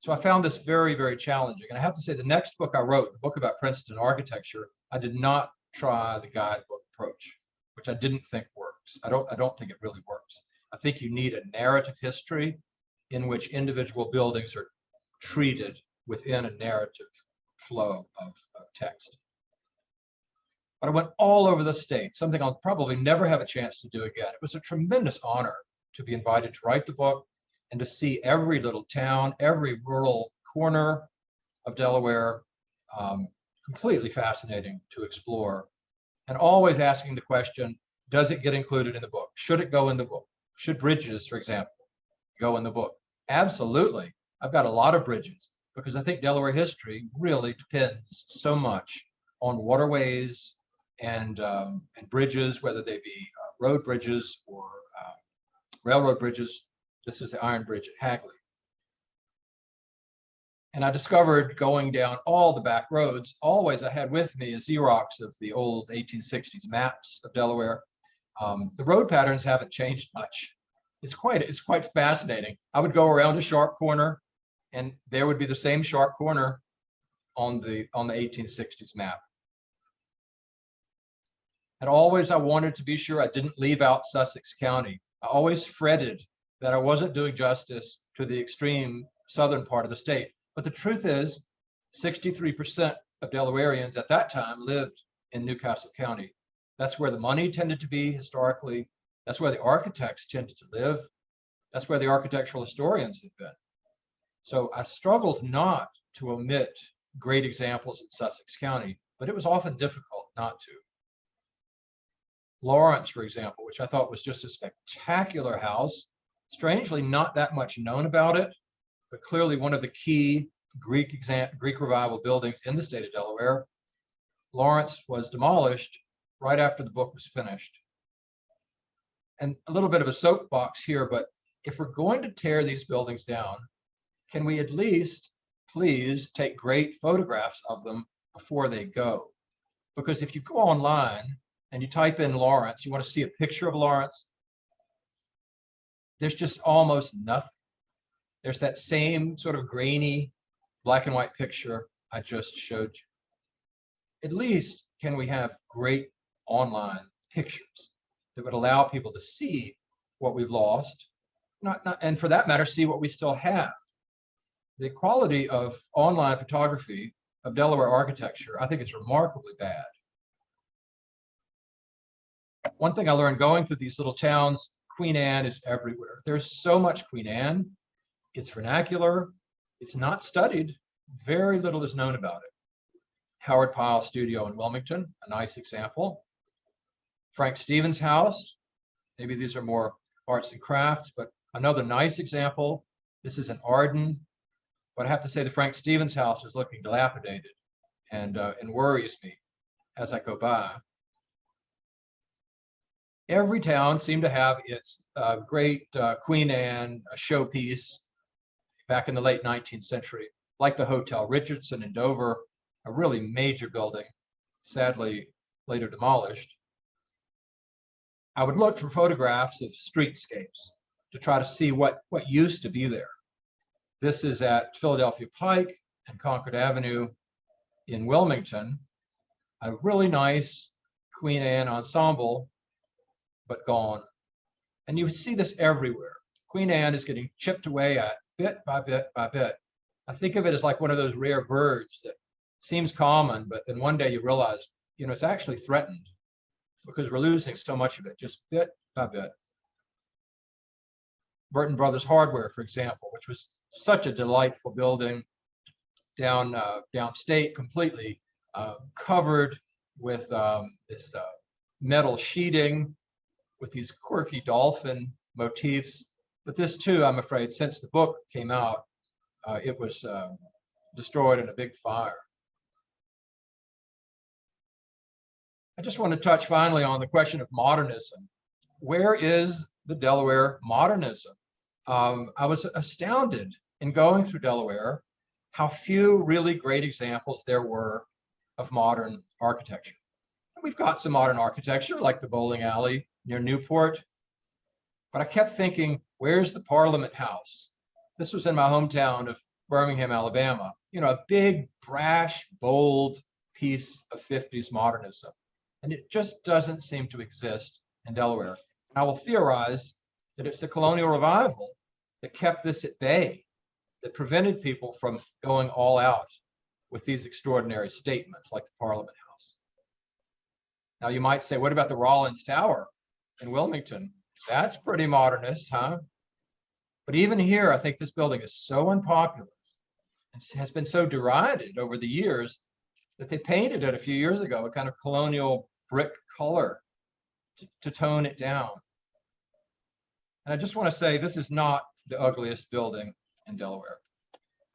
So I found this very, very challenging. And I have to say, the next book I wrote, the book about Princeton architecture, I did not try the guidebook approach, which I didn't think works. I don't think it really works. I think you need a narrative history in which individual buildings are treated within a narrative flow of text. But I went all over the state, something I'll probably never have a chance to do again. It was a tremendous honor to be invited to write the book and to see every little town, every rural corner of Delaware, completely fascinating to explore. And always asking the question, does it get included in the book? Should it go in the book? Should bridges, for example, go in the book? Absolutely. I've got a lot of bridges because I think Delaware history really depends so much on waterways and bridges, whether they be road bridges or railroad bridges. This is the Iron Bridge at Hagley. And I discovered going down all the back roads, always I had with me a Xerox of the old 1860s maps of Delaware. The road patterns haven't changed much. It's quite fascinating. I would go around a sharp corner and there would be the same sharp corner on the 1860s map. And always I wanted to be sure I didn't leave out Sussex County. I always fretted that I wasn't doing justice to the extreme southern part of the state. But the truth is, 63% of Delawareans at that time lived in Newcastle County. That's where the money tended to be historically. That's where the architects tended to live. That's where the architectural historians have been. So I struggled not to omit great examples in Sussex County, but it was often difficult not to. Lawrence, for example, which I thought was just a spectacular house, strangely not that much known about it, but clearly one of the key Greek Revival buildings in the state of Delaware. Lawrence was demolished right after the book was finished. And a little bit of a soapbox here, but if we're going to tear these buildings down, can we at least please take great photographs of them before they go? Because if you go online and you type in Lawrence, you want to see a picture of Lawrence, there's just almost nothing. There's that same sort of grainy black and white picture I just showed you. At least can we have great online pictures that would allow people to see what we've lost, and for that matter, see what we still have. The quality of online photography of Delaware architecture, I think it's remarkably bad. One thing I learned going through these little towns, Queen Anne is everywhere. There's so much Queen Anne. It's vernacular. It's not studied. Very little is known about it. Howard Pyle Studio in Wilmington, a nice example. Frank Stevens' house. Maybe these are more arts and crafts, but another nice example. This is in Arden. But I have to say the Frank Stevens house is looking dilapidated and worries me as I go by. Every town seemed to have its great Queen Anne showpiece back in the late 19th century, like the Hotel Richardson in Dover, a really major building, sadly later demolished. I would look for photographs of streetscapes to try to see what used to be there. This is at Philadelphia Pike and Concord Avenue in Wilmington, a really nice Queen Anne ensemble, but gone. And you would see this everywhere. Queen Anne is getting chipped away at bit by bit by bit. I think of it as like one of those rare birds that seems common, but then one day you realize, you know, it's actually threatened because we're losing so much of it, just bit by bit. Burton Brothers Hardware, for example, which was such a delightful building, downstate, completely covered with this metal sheeting with these quirky dolphin motifs. But this too, I'm afraid, since the book came out, it was destroyed in a big fire. I just want to touch finally on the question of modernism. Where is the Delaware modernism? I was astounded in going through Delaware how few really great examples there were of modern architecture. We've got some modern architecture like the bowling alley near Newport, but I kept thinking, where's the Parliament House? This was in my hometown of Birmingham, Alabama. You know, a big, brash, bold piece of 50s modernism. And it just doesn't seem to exist in Delaware. And I will theorize that it's the colonial revival that kept this at bay, that prevented people from going all out with these extraordinary statements like the Parliament House. Now you might say, what about the Rollins Tower in Wilmington? That's pretty modernist, huh? But even here, I think this building is so unpopular and has been so derided over the years that they painted it a few years ago, a kind of colonial brick color to tone it down. And I just want to say, this is not the ugliest building in Delaware.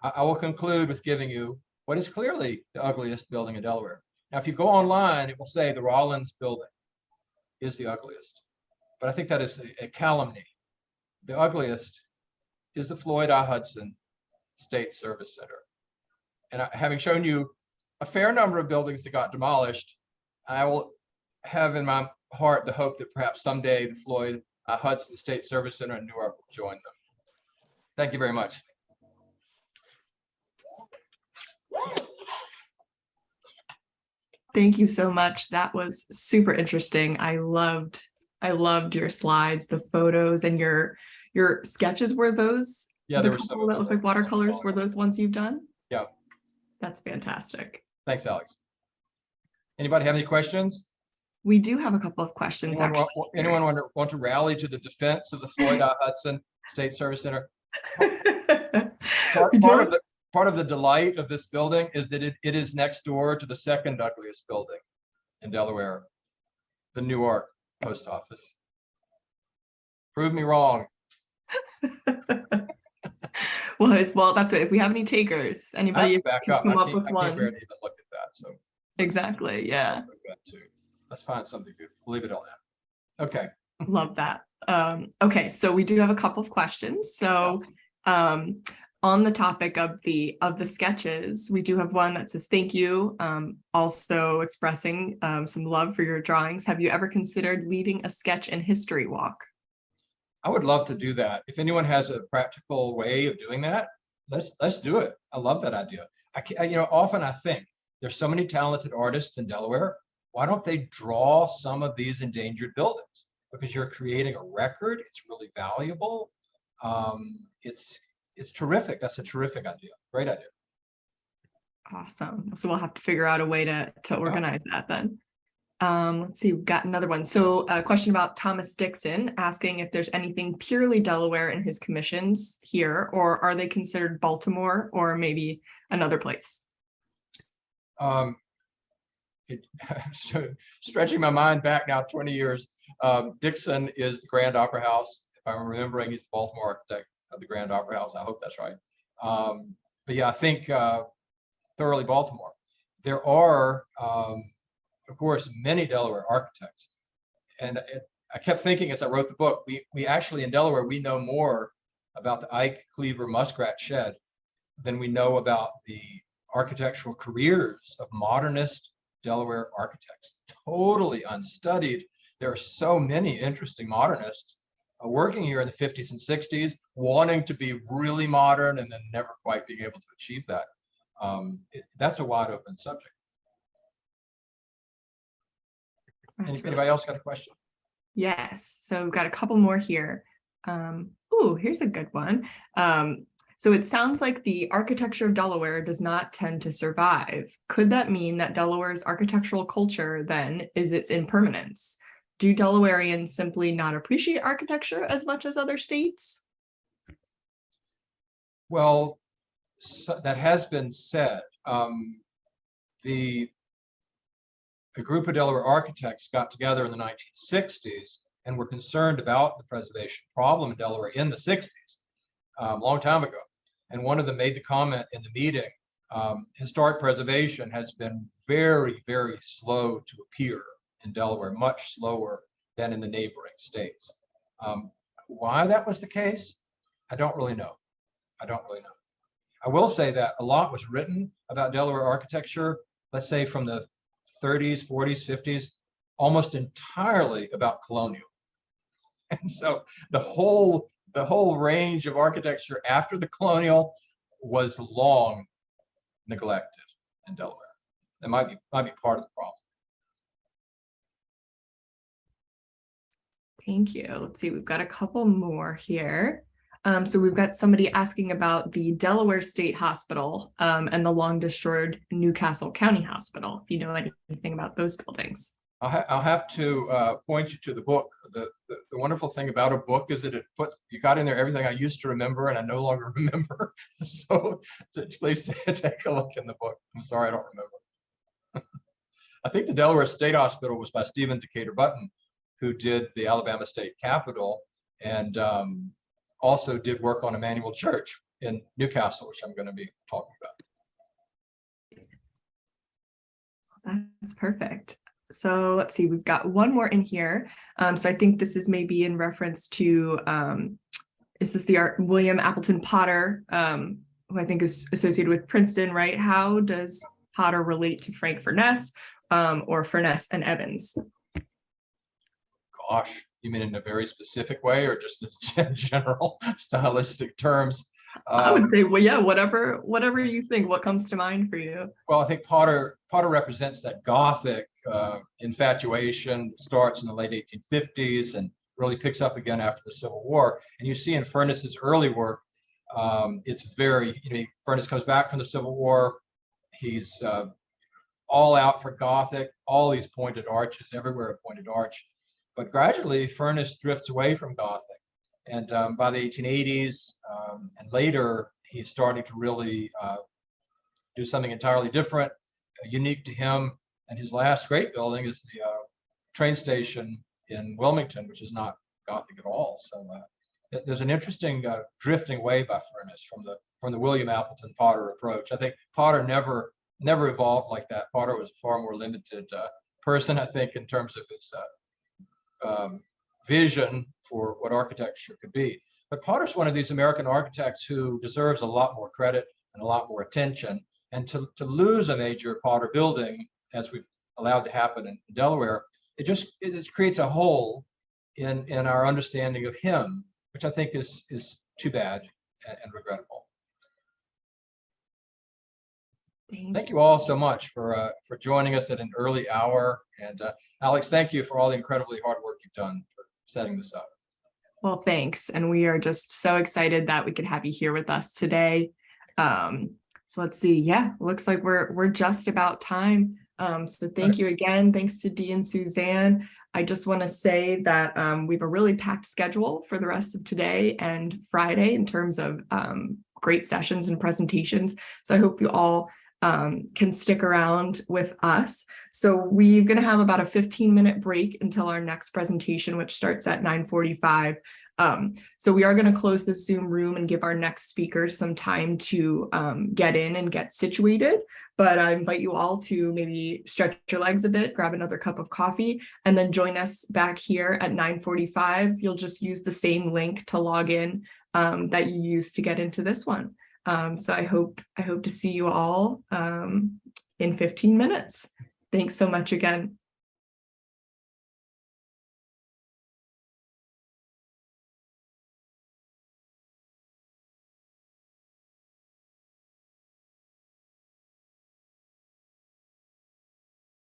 I will conclude with giving you what is clearly the ugliest building in Delaware. Now, if you go online, it will say the Rollins building is the ugliest. But I think that is a calumny. The ugliest is the Floyd I. Hudson State Service Center. And having shown you a fair number of buildings that got demolished, I will have in my heart the hope that perhaps someday the Floyd I. Hudson State Service Center in Newark will join them. Thank you very much. Thank you so much. That was super interesting. I loved your slides, the photos, and your sketches. Were those Yeah, there were some that look like watercolors? Were those ones you've done? Yeah. That's fantastic. Thanks, Alex. Anybody have any questions? We do have a couple of questions. Anyone want to rally to the defense of the Floyd I. Hudson State Service Center? Part of the delight of this building is that it is next door to the second ugliest building in Delaware, the Newark Post Office. Prove me wrong. Well, that's it. If we have any takers, anybody back can up. come I up can't with one. bear to even look at that. So exactly, yeah. Let's find something good. Leave it on that. Okay. Love that. Okay, so we do have a couple of questions. So on the topic of the sketches, we do have one that says, thank you. Also expressing some love for your drawings. Have you ever considered leading a sketch and history walk? I would love to do that. If anyone has a practical way of doing that, let's do it. I love that idea. Often I think there's so many talented artists in Delaware. Why don't they draw some of these endangered buildings? Because you're creating a record. It's really valuable. It's terrific. That's a terrific idea. Great idea. Awesome. So we'll have to figure out a way to organize that then. Let's see, we've got another one. So a question about Thomas Dixon asking if there's anything purely Delaware in his commissions here, or are they considered Baltimore or maybe another place? Stretching my mind back now 20 years, Dixon is the Grand Opera House. If I'm remembering, he's the Baltimore architect of the Grand Opera House. I hope that's right. But yeah, I think thoroughly Baltimore. There are, of course, many Delaware architects. And I kept thinking as I wrote the book, we actually in Delaware, we know more about the Ike Cleaver Muskrat Shed than we know about the architectural careers of modernist Delaware architects. Totally unstudied. There are so many interesting modernists working here in the 50s and 60s, wanting to be really modern and then never quite being able to achieve that. That's a wide open subject. Anybody else got a question? Yes. So we've got a couple more here. Here's a good one. So it sounds like the architecture of Delaware does not tend to survive. Could that mean that Delaware's architectural culture then is its impermanence? Do Delawareans simply not appreciate architecture as much as other states? Well, that has been said. A group of Delaware architects got together in the 1960s and were concerned about the preservation problem in Delaware in the 60s, a long time ago. And one of them made the comment in the meeting, historic preservation has been very, very slow to appear in Delaware, much slower than in the neighboring states. Why that was the case, I don't really know. I don't really know. I will say that a lot was written about Delaware architecture, let's say from the 30s, 40s, 50s, almost entirely about colonial. And so the whole range of architecture after the colonial was long neglected in Delaware. That might be part of the problem. Thank you. Let's see, we've got a couple more here. So we've got somebody asking about the Delaware State Hospital and the long destroyed Newcastle County Hospital, if you know anything about those buildings. I'll have to point you to the book. The wonderful thing about a book is that you got in there everything I used to remember and I no longer remember. So please take a look in the book. I'm sorry, I don't remember. I think the Delaware State Hospital was by Stephen Decatur Button, who did the Alabama State Capitol and also did work on Emmanuel Church in Newcastle, which I'm going to be talking about. That's perfect. So let's see, we've got one more in here. So I think this is maybe in reference to, is this the William Appleton Potter, who I think is associated with Princeton, right? How does Potter relate to Frank Furness or Furness and Evans? Gosh, you mean in a very specific way or just in general stylistic terms? I would say, well, yeah, whatever you think, what comes to mind for you? Well, I think Potter represents that Gothic infatuation that starts in the late 1850s and really picks up again after the Civil War. And you see in Furness's early work, it's very, Furness comes back from the Civil War. He's all out for Gothic, all these pointed arches, everywhere a pointed arch. But gradually, Furness drifts away from Gothic. And by the 1880s and later, he's starting to really do something entirely different, unique to him. And his last great building is the train station in Wilmington, which is not Gothic at all. So there's an interesting drifting away by Furness from the William Appleton Potter approach. I think Potter never evolved like that. Potter was a far more limited person, I think, in terms of his vision for what architecture could be. But Potter's one of these American architects who deserves a lot more credit and a lot more attention. And to lose a major Potter building, as we've allowed to happen in Delaware, it creates a hole in our understanding of him, which I think is too bad and regrettable. Thank you all so much for joining us at an early hour. And Alex, thank you for all the incredibly hard work you've done for setting this up. Well, thanks. And we are just so excited that we could have you here with us today. So let's see. Yeah, looks like we're just about time. So thank you again. Thanks to Dee and Suzanne. I just want to say that we have a really packed schedule for the rest of today and Friday in terms of great sessions and presentations. So I hope you all can stick around with us. So we're going to have about a 15-minute break until our next presentation, which starts at 9:45. So we are going to close the Zoom room and give our next speakers some time to get in and get situated. But I invite you all to maybe stretch your legs a bit, grab another cup of coffee, and then join us back here at 9:45. You'll just use the same link to log in that you used to get into this one. So I hope to see you all in 15 minutes. Thanks so much again.